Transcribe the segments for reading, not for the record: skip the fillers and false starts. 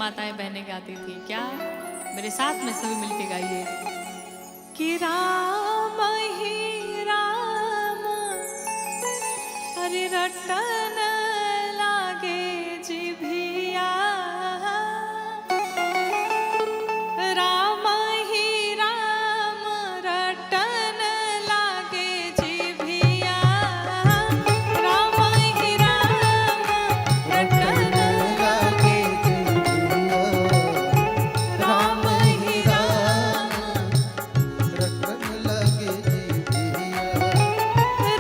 माताएं बहनें गाती थी। क्या? मेरे साथ में सभी मिलके गाइए कि राम ही राम हरि रटन लागे जिभिया, राम ही राम रटन लागे जिभिया, राम ही राम रटन लागे जिभिया, राम ही राम रटन लगे जिभिया,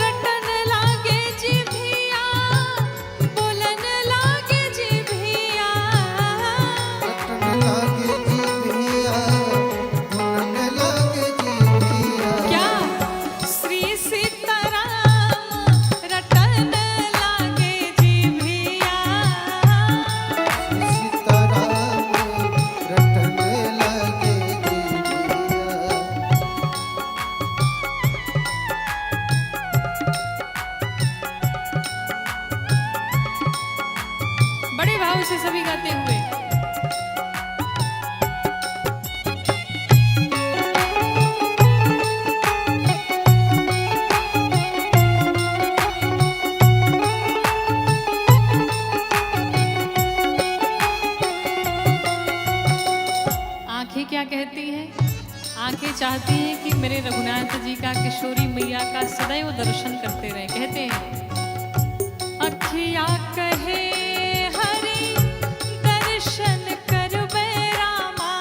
रटन लागे जिभिया, बोलन लागे जिभिया, रटन लगे जिभिया, धुनन लगे जिभिया। क्या? श्री सीताराम रटन लागे जिभिया, सीताराम रटन लगे जिभिया। बड़े भाव से सभी गाते हुए आंखें क्या कहती हैं? आंखें चाहती हैं कि मेरे रघुनाथ जी का, किशोरी मैया का सदैव दर्शन करते रहे। कहते हैं अखिया कहे हरि दर्शन करबे रामा,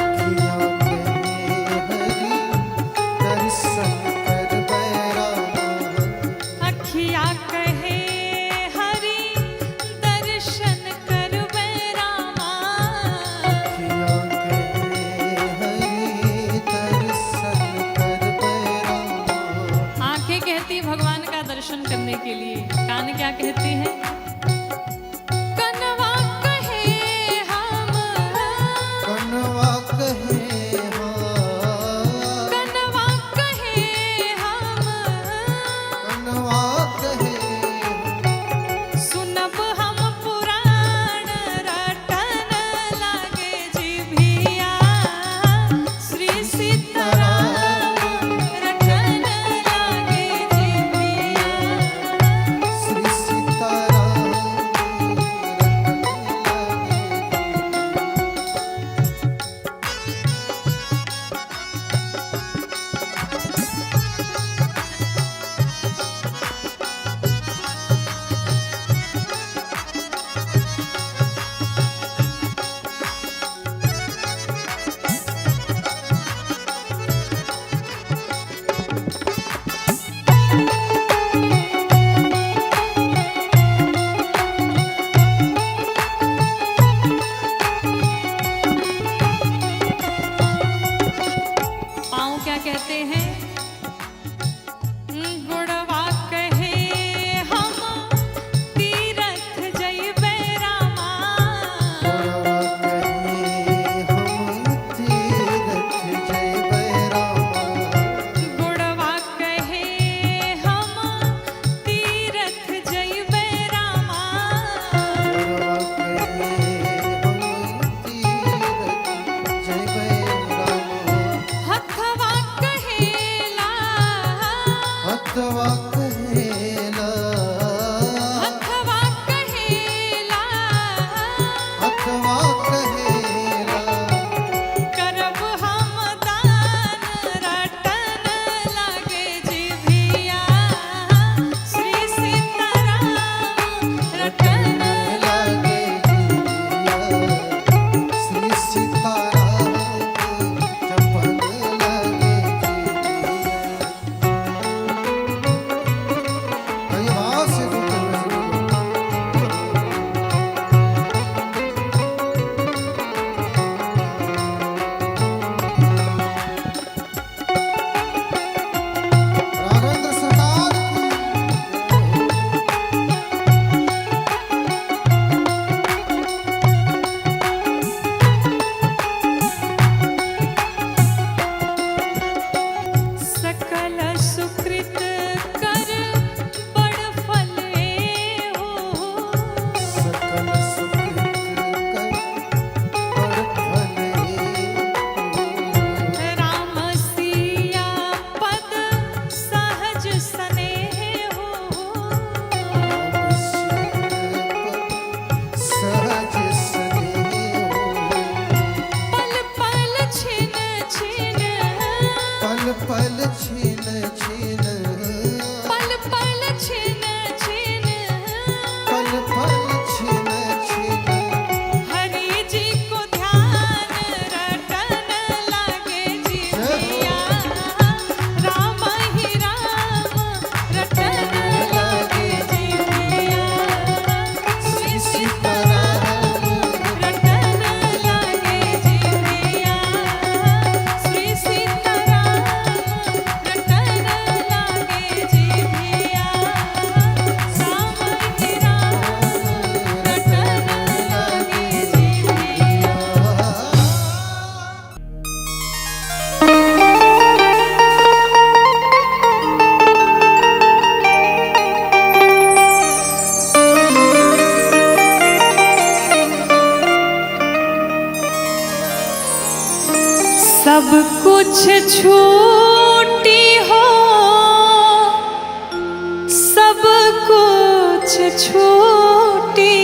अखियाँ कहे हरि दर्शन करबै रामा। अखिया कहे हरि दर्शन करबे रामा, अखियाँ कहे हरि दर्शन करबै रामा। आंखें कहती भगवान का दर्शन सब कुछ छूटी हो, सब कुछ छूटी,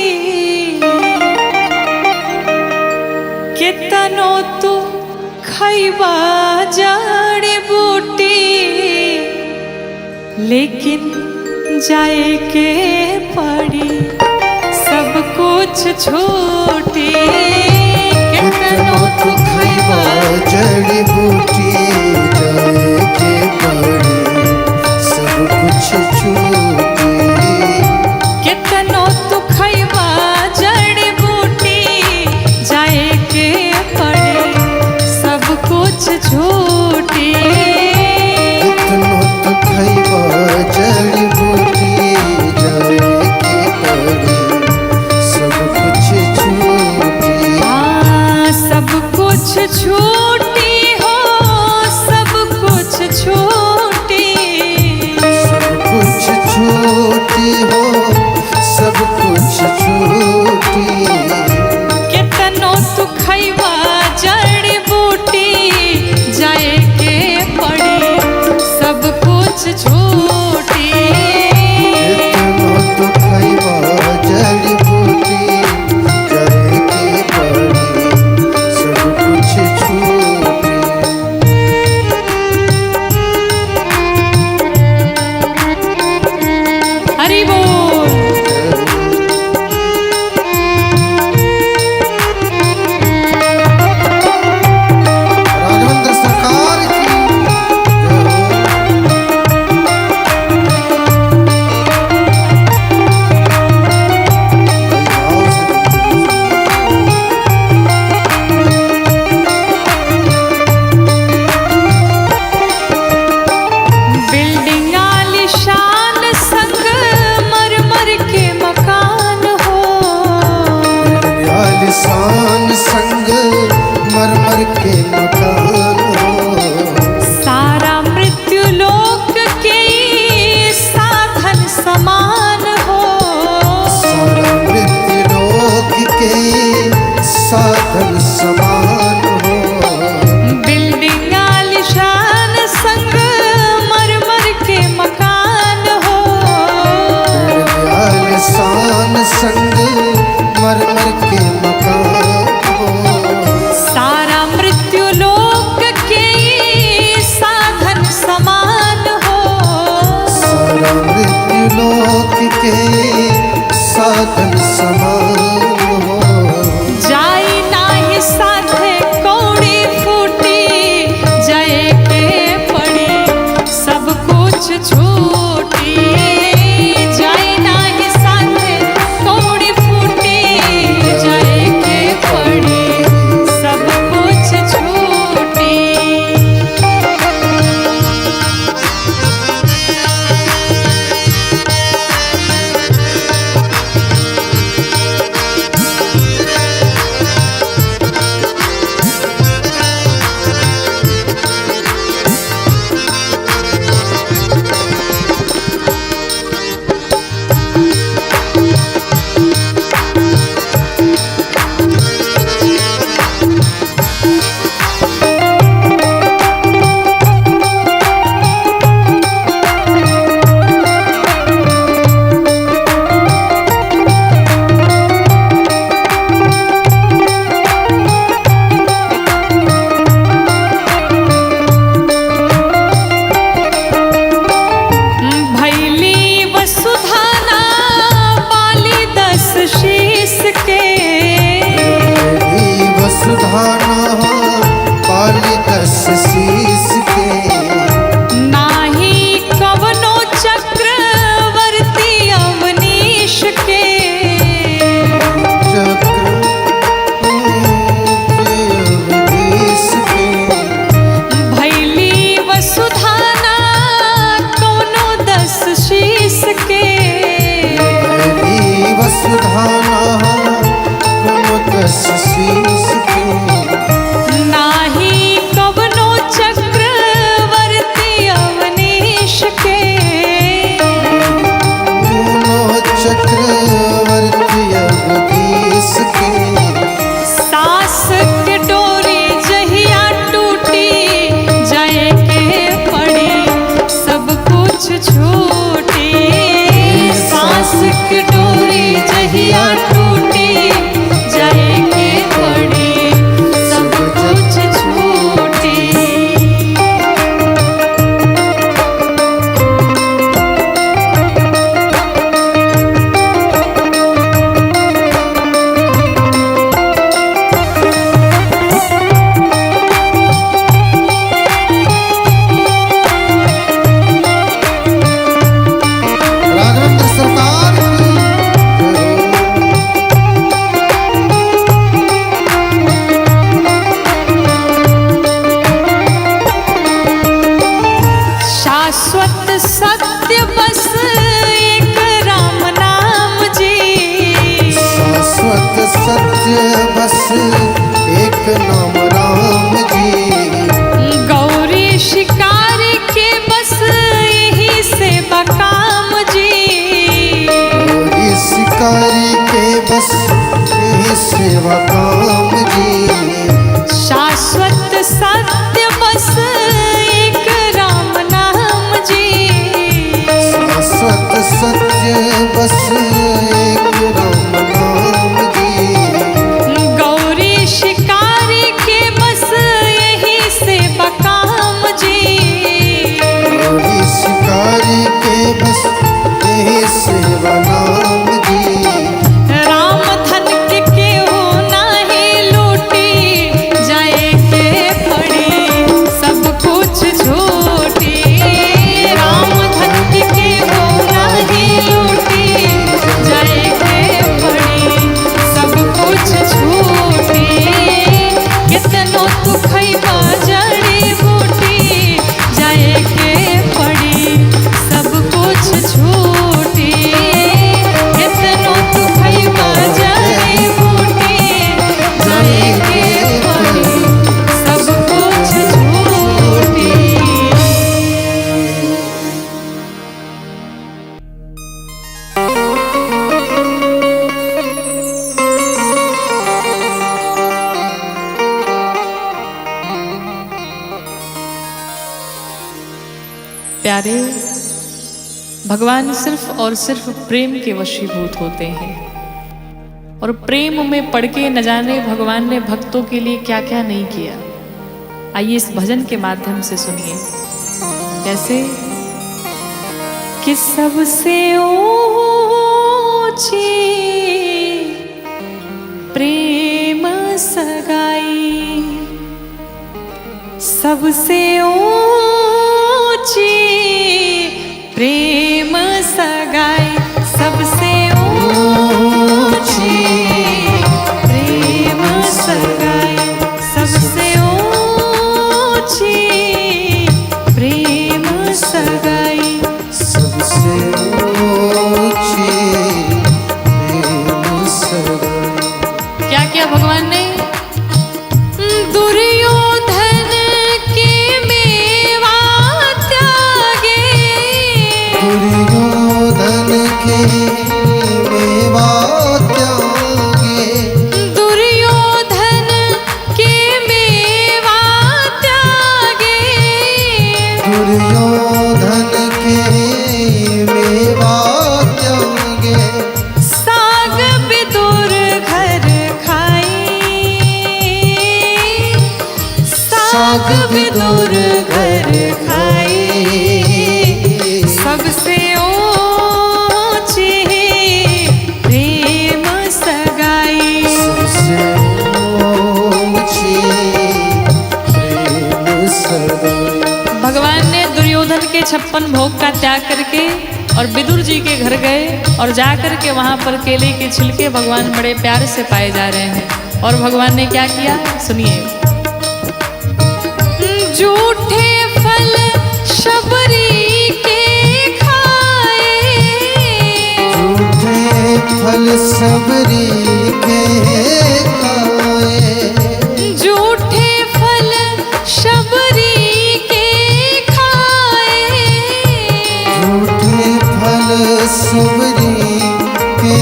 कितनो तू खैबा जड़ी बूटी, लेकिन जाए के पड़ी सब कुछ छूटी, कितनो तू खैबा जड़ी बूटी, जाए के पड़ी सब कुछ छूटी, कितनो तू खैबा जड़ी बूटी, जाए के पड़ी सब कुछ छूटी, कितनो तो खैबा जड़ी बूटी, जाए के पड़ी सब कुछ छूटी। हाँ, सब कुछ छूटी हो, सब कुछ छूटी, सब कुछ छूटी हो, सब कुछ छूटी, कितनो तू खैबा जड़ी बूटी, जाए के पड़ी सब कुछ छूटी, कितनो तो खैबा जड़ी बूटी, जाए के पड़ी सब कुछ छूटी। हरि बोल। राघवेंद्र सरकार की बिल्डिंग आलीशान संग मरमर के मकान हो, आलिशान संग मरमर के मकान हो, सारा मृत्यु लोक के साधन समान हो, सारा मृत्यु लोक के साधन समान हो, बिल्डिंग आलीशान संग मरमर के मकान हो, आलिशान संग मरमर के मकान हो, सारा मृत्यु लोक के साधन समान हो, सारा मृत्यु लोक के साधन समान हो, जाई नाही साथे कौड़ी फूटी, जाए के पड़ी सब कुछ छूटी, जाई नाही साथे कौड़ी फूटी, जाए के पड़ी सब कुछ छूटी। भैली वसुधाना पाली 10 शीस के, मेरी वसुधाना पाली 10 शीस के, नाही कवनो चक्रवर्ती अवनीश के, अवनीश के, भैली वसुधाना कवनो 10 शीस के, मेरी वसुधाना कोनो 10 शीस के, नाही कवनो चक्रवर्ती अवनीश के, कोनो चक्रवर्ती अवनीश के, सास के डोरी जहिया टूटी, एक नाम राम जी। गौरी शिकारी के बस यही से बकाम जी। गौरी शिकारी के बस यही सेवा काम जी। शाश्वत सत्य बस एक राम नाम जी। शाश्वत सत्य बस एक राम नाम जी। गौरी शिकारी के बस यही से बकाम जी। गौरी शिकारी के बस यही सेवा नाम जी। राम धन के केहू नाही लूटी, जाए के पड़ी सब कुछ झूठी। राम धन के केहू नाही लूटी, जाए के पड़ी सब कुछ झूठी। कितनो तू खइबा जड़ी बूटी, जाए के पड़ी सब कुछ झूठी। कितनो तू खइबा जड़ी बूटी, जाए के पड़ी सब कुछ झूठी। प्यारे, भगवान सिर्फ और सिर्फ प्रेम के वशीभूत होते हैं और प्रेम में पड़ के न जाने भगवान ने भक्तों के लिए क्या क्या नहीं किया। आइए इस भजन के माध्यम से सुनिए कैसे कि सबसे ऊंची प्रेम सगाई, सबसे ऊंची प्रेम सगाई, सबसे ऊंची प्रेम सगाई, सबसे ऊंची प्रेम सगाई। सबसे ऊंची प्रेम सगाई। क्या किया भगवान ने? दुर्योधन के मेवा त्यागे, दुर्योधन के मेवा त्यागे। दुर्योधन के मेवा त्यागे, दुर्योधन के मेवा त्यागे। साग विदुर घर खाई, साग विदुर घर खाई। सबसे ऊंची प्रेम सगाई, सबसे ऊंची प्रेम सगाई। भगवान ने दुर्योधन के 56 भोग का त्याग करके और विदुर जी के घर गए और जाकर के वहां पर केले के छिलके भगवान बड़े प्यार से पाए जा रहे हैं। और भगवान ने क्या किया सुनिए। झूठे फल शबरी के खाए, झूठे फल सबरी के खाए। झूठे फल शबरी के खाए। झूठे फल सबरी के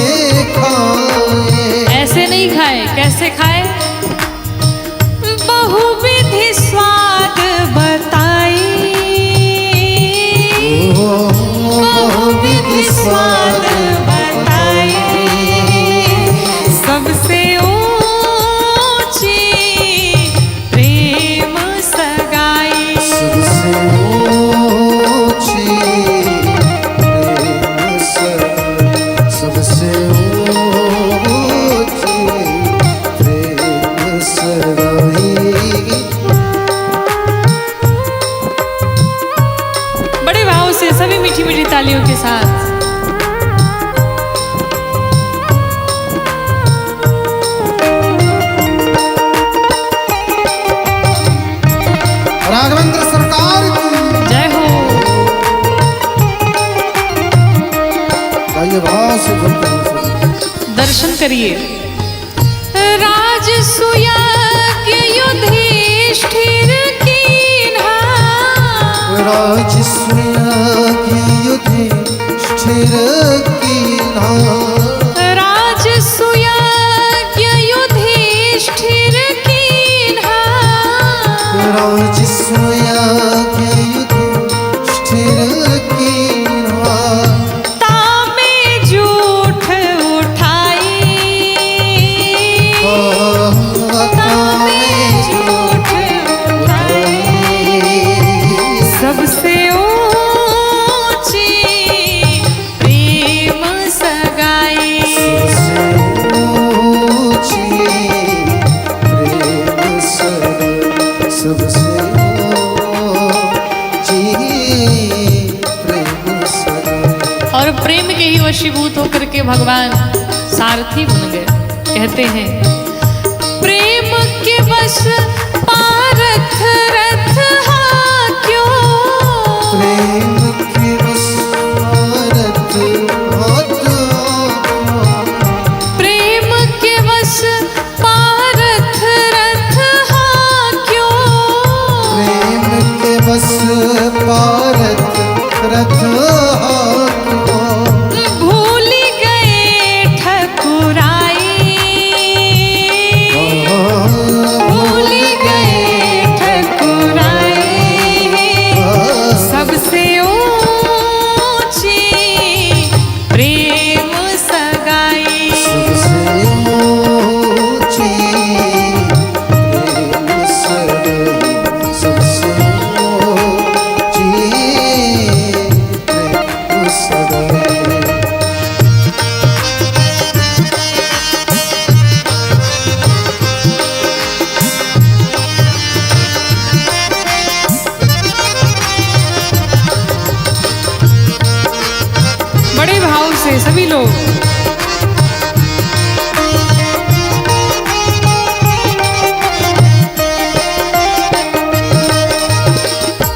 खाए। ऐसे नहीं खाए, कैसे खाए? बहुविधि स्वाद बताई, बहुविधि स्वाद बताई। सबसे ऊंची प्रेम सगाई, सबसे ऊंची प्रेम सगाई। सबसे ऊंची प्रेम सगाई। बड़े भाव से सभी मीठी मीठी तालियों के साथ राघवेंद्र सरकार की जय हो। भाई भाव से दर्शन करिए। राजस राजसूय युधिष्ठिर कीन्हा राजसूय युधिष्ठिर कीन्हा राजसूय युधिष्ठिर कीन्हा तामे जूठ उठाई तामे जूठ उठाई सबसे ऊंची प्रेम सगाई ऊंची प्रेम सबसे ऊंची प्रेम सगाई। और प्रेम के ही वशीभूत होकर के भगवान सारथी बन गए। कहते हैं प्रेम के वश पारथ रथ हाक्यो प्रेम के बस भारत हाथ प्रेम के वश पारथ रथ हाक्यो प्रेम के बस भारत रथ हाथ भूल गए ठकुराई भूल गए ठकुराई सबसे ऊंची प्रेम सगाई सबसे ऊंची प्रेम सगाई सबसे ऊंची प्रेम सगाई। बड़े भाव से सभी लोग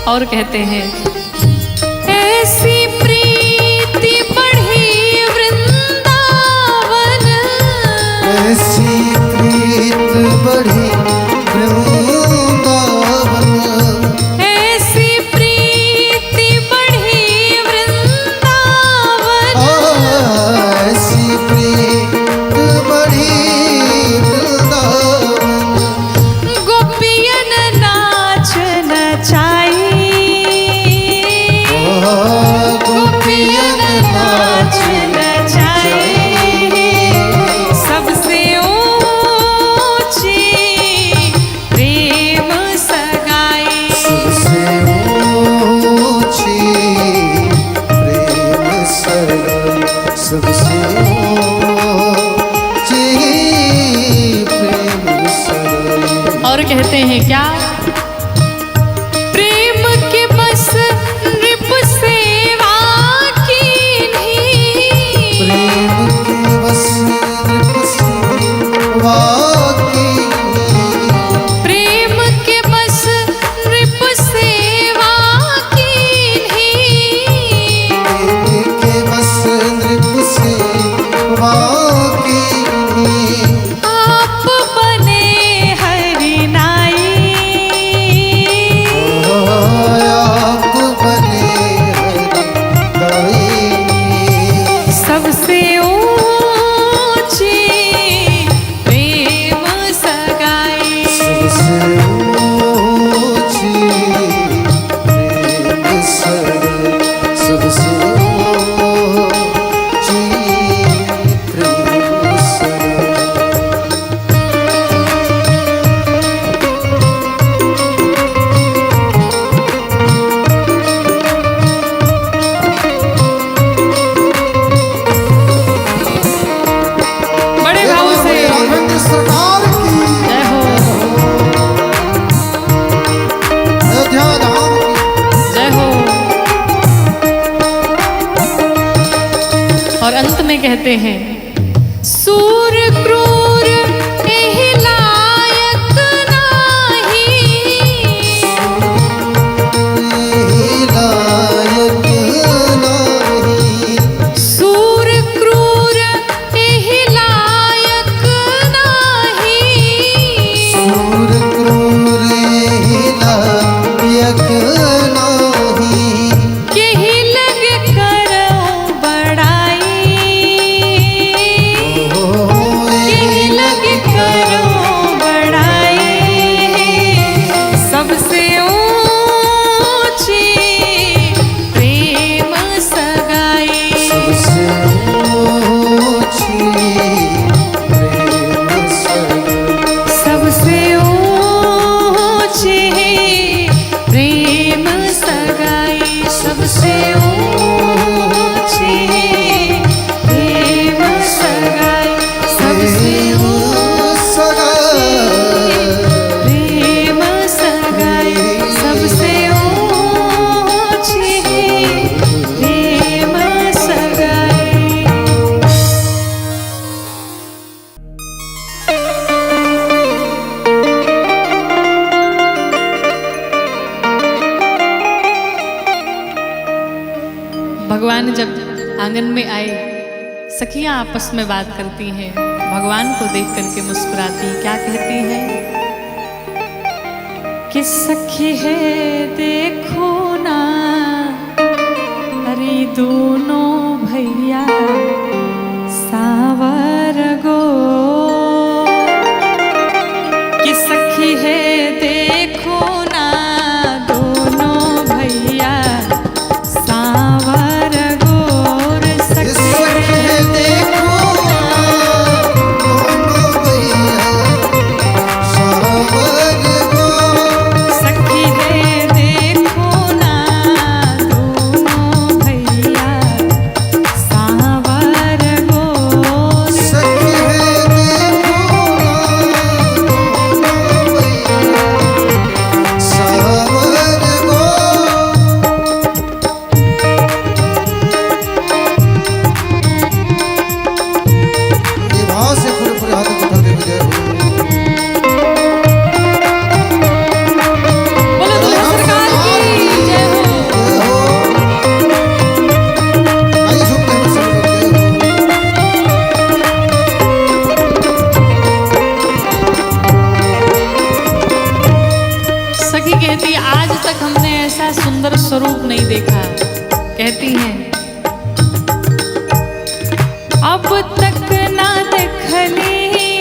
और कहते हैं ऐसी प्रीति बढ़ी वृंदावन ऐसी प्रीत बढ़ी वृंदावन ऐसी प्रीति बढ़ी वृंदावन ऐसी प्रीत बढ़ी वृंदावन गोपियन नाच नचाई गोपियन नाच नचाई सबसे ऊंची प्रेम सगाई सबसे ऊंची प्रेम सगाई सबसे ऊंची प्रेम सगाई। और कहते हैं क्या प्रेम के बस नृप सेवा कीन्ही प्रेम के बस नृप सेवा कीन्ही प्रेम के बस नृप सेवा कीन्ही प्रेम के बस नृप सेवा कीन्ही आप बने हरि नाई आप बने हरि सबसे ऊंची प्रेम सगाई सबसे ऊंची प्रेम सगाई सबसे ऊंची प्रेम सगाई। बड़े भाव से राघवेंद्र सरकार की जय हो अयोध्या धाम की जय हो। और अंत में कहते हैं सूर क्रूर एहि लायक नाही लायक नाही सूर क्रूर एहि लायक नाही सूर क्रूर लायक नाही भगवान जब आंगन में आए, सखियां आपस में बात करती हैं, भगवान को देख करके मुस्कुराती हैं। क्या कहती हैं कि सखी है देखो ना, अरे दोनों भैया सावर गो, कि सखी है देखो ना, दोनों भैया सावर गोर, सखी है देखो दोनों भैया सावर गो, सखी है देखो ना, दोनों भैया सावर गोर, सखी है देखो दोनों भैया सावर गो। निभाव से पूरे पूरे हाथ उठाते हुए जय हो। बोलो दुल्हा सरकार की जय हो। आइए झुकते हैं सब लोग, जय हो। सखी कहती आज तक हमने ऐसा सुंदर स्वरूप नहीं देखा। कहती हैं अब तक ना देखली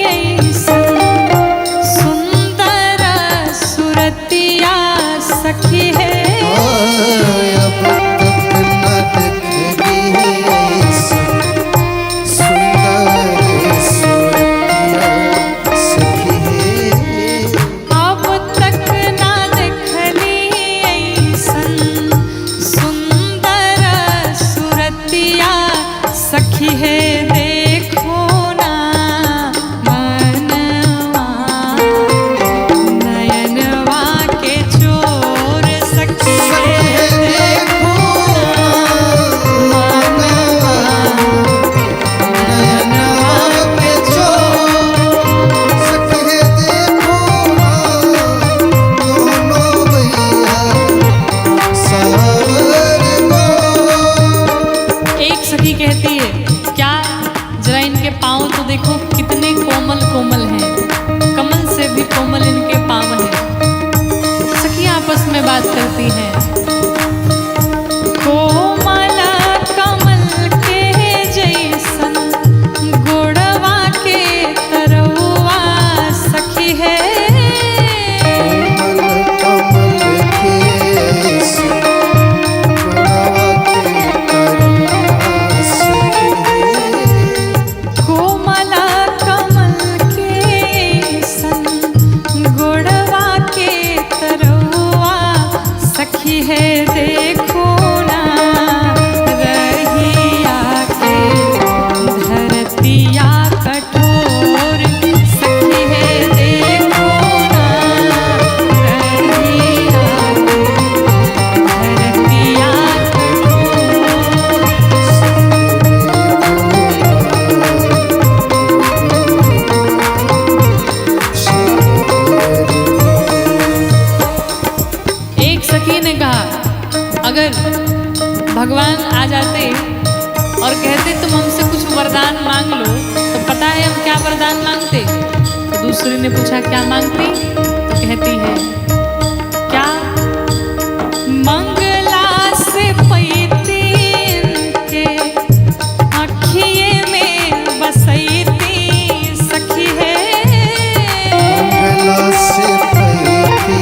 ऐसन सुंदर सुरतिया, सखी है अब तक न देखी ऐसी सुंदर सूरतिया, सखी है अब तक ना देखली ऐसन सुंदर सुरतिया, सखी है देखो ना मनवा नयनवा के चोर, सखी है देखो मनवा नयनवा के चोर, सखी है देखो दोनों भैया सावर गो। एक सखी कहती है क्या, जरा इनके पाँव तो देखो कितने कोमल कोमल हैं, कमल से भी कोमल इनके पाँव हैं। सखी आपस में बात करती हैं कोमल कमल के जैसन गोड़वा के तरुआ, सखी है कमल के ऐसे गणवा के करुणा, सखी है कोमला कमल के सन गोड़वा के तरुआ, सखी है देखो ना रहिया के धरतिया कठोर, सखी है देखो ना रहिया के धरतिया एक सखी ने कहा अगर भगवान आ जाते और कहते तुम हमसे कुछ वरदान मांग लो, तो पता है हम क्या वरदान मांगते। तो दूसरी ने पूछा क्या मांगती, तो कहती है क्या, मंगला से पैती इनके अखिए में बसैती, सखी है मंगला से पैती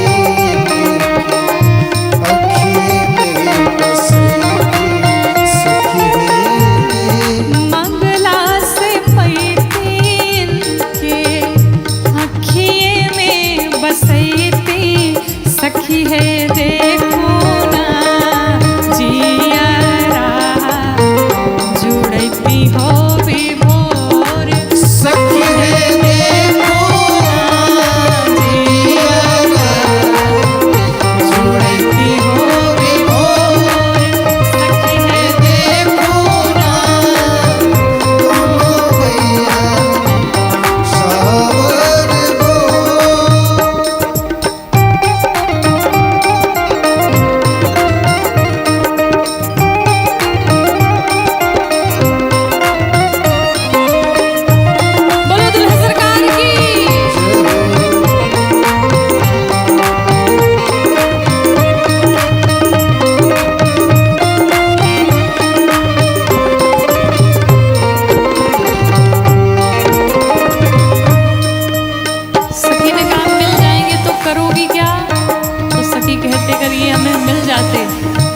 अखिए में बसैती, सखी है मंगला से पैती इनके अखिए में बसैती,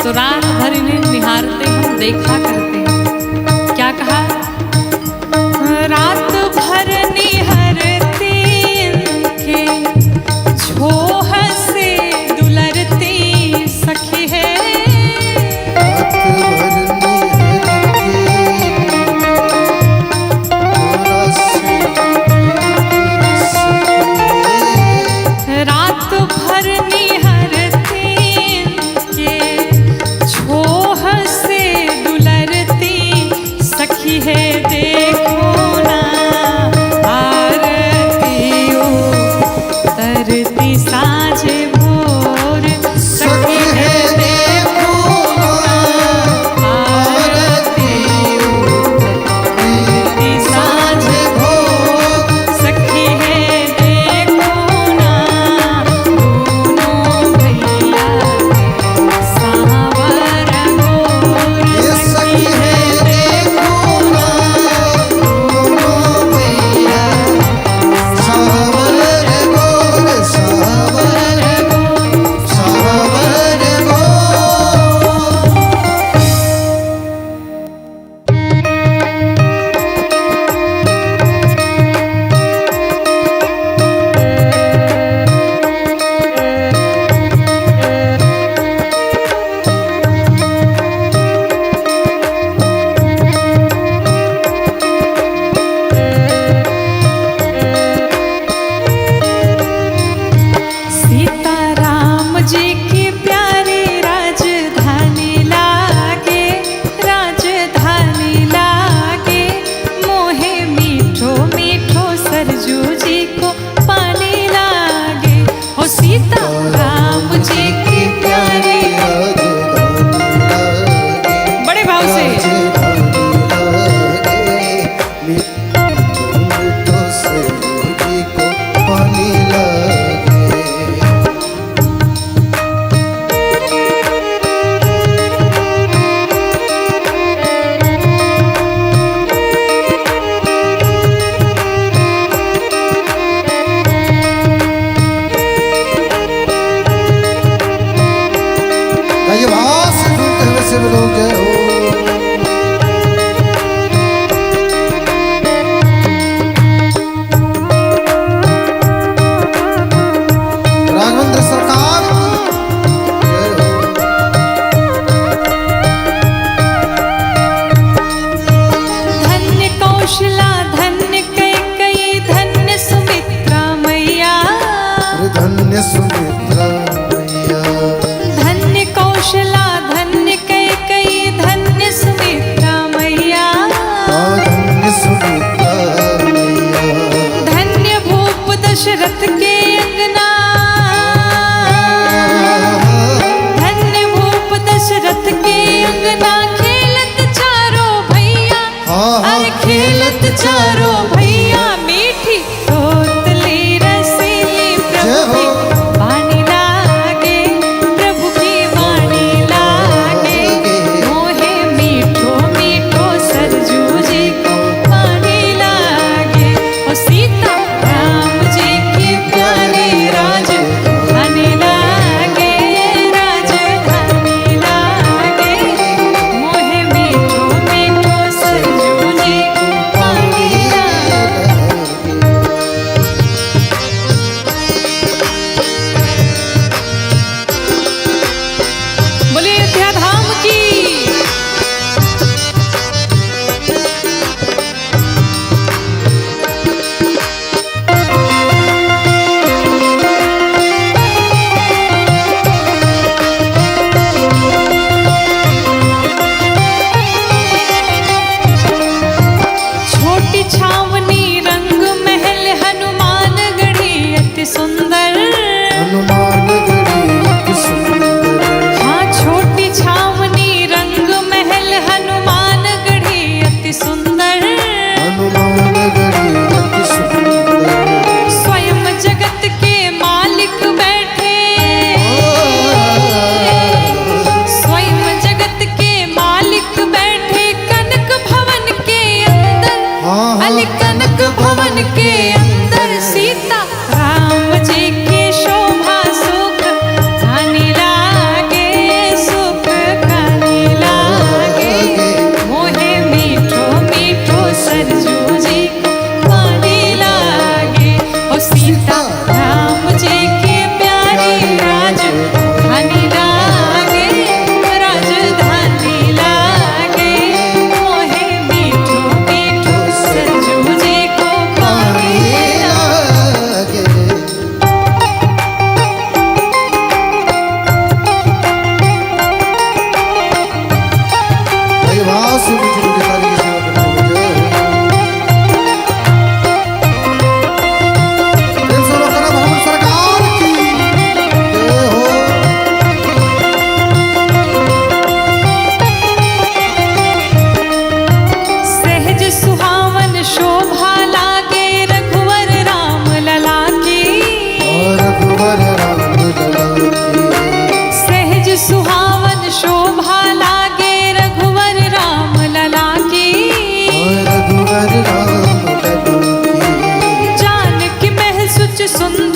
तो रात भर इन्हें निहारते हम देखा करते हैं। क्या कहा? रात भर निहारते इनके छोह से दुलरती सखी है। रात भर निहारते इनके छोह से दुलरती सखी है। देखो ना आरती उतरती साँझे भोर सखी है। देखो ना आरती उतरती साँझे भोर सखी है। देखो ना दोनों भैया सावर गोर सखी है। सीताराम जी की प्यारी राजधानी लागे, राजधानी लागे। मोहे मीठो मीठो सरजू जी को पानी लागे। ओ सीताराम जी की प्यारी बड़े भाव से राघवेंद्र सरकार धन्य कौशला धन्य कैकेयी धन्य सुमित्रा मैया। धन्य सुमित्रा मैया। धन्य कौशला धन्य कैकेयी धन्य सुमित्रा मैया। धन्य सुमित्रा मैया। धन्य भूप दशरथ के अंगना। धन्य भूप दशरथ के अंगना। खेलत चारों भैया अरे खेलत चारों भैया। मीठी तोतली रसीली प्रभु की वाणी लागे, प्रभु की वाणी लागे। मोहे मीठो मीठो सरजू जी को पानी लागे। ओ सीता राम जी की प्यारी राजधानी लागे, राजधानी लागे। मोहे मीठो मीठो सरजू जी को पानी लागे।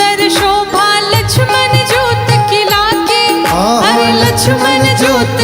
सुंदर शोभा लक्ष्मण जोत की लाके, हाँ, अरे लक्ष्मण जोत